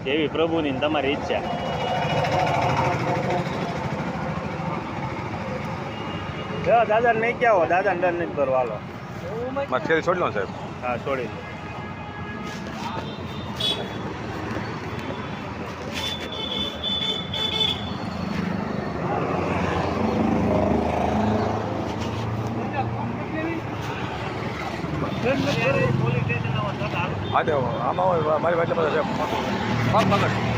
જેવી પ્રભુની તમારી ઈચ્છા. દાદા નહીં ક્યાં હો, દાદા ડર નહીં કરો. હાલો છેલ્લી છોડી લો સાહેબ. હા છોડી દો. હા તો આમાં હોય મારી પાસે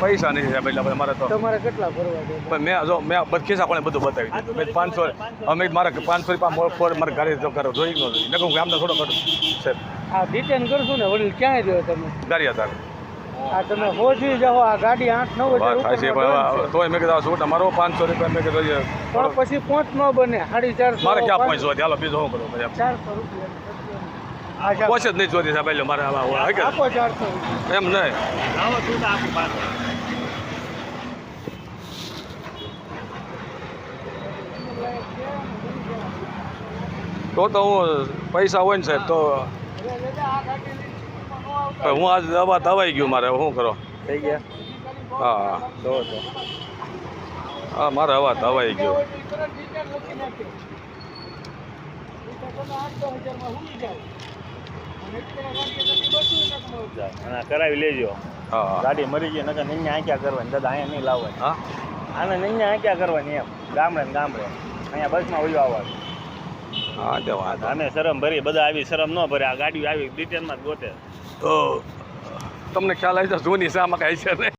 પૈસા નથી સાહેબ, એટલે મારે તો તમારે કેટલા ભરવા છે? પણ મેં ખિસ્સા કોને બધું બતાવી દીધું. મેં 500 અમે મારે 500 રૂપિયા મારે ગાડી તો કરો જોઈ ન જોઈ મેં કહું ગામના થોડો કરું સાહેબ. આ રિટર્ન કરશું ને વડીલ ક્યાંય રહ્યો તમે? ગાડી હતા આ તમે પહોંચી જાઓ, આ ગાડી 8-9 વાત થાય છે પણ તોય મેં કીધું શું તમારો 500 રૂપિયા મેં કીધું પણ પછી પહોંચ ન બને 450. મારે ક્યાં પહોંચવા ચાલો બીજું શું કરું પછી 400 રૂપિયા પહોંચે જ નહીં જોતી સાહેબ. એટલે મારે આપો 400 રૂપિયા. એમ નહીં લાવો તું તો આપું પાછું. તો હું પૈસા હોય ને સાહેબ તો હું આજ દવાઈ ગયું મારે શું કરો. થઈ ગયા. હા તો હા મારે હવા દવાઈ ગયો. કરાવી લેજો. હા ગાડી મરી ગઈ નકર નિન્ય આંક્યા કરવાની. દાદા અહીંયા નહીં લાવવાની. હા આને નિન્ય આંક્યા કરવાની એમ ગામડે ને ગામડે. અહીંયા બસમાં ઓલું આવવાનું. હા જવા અમે શરમ ભરી, બધા આવી શરમ ન ભરે. આ ગાડી આવી ડિટેલમાં જ ગોતે. તો તમને ખ્યાલ આવી છે જૂની શામાં કાંઈ છે નહીં.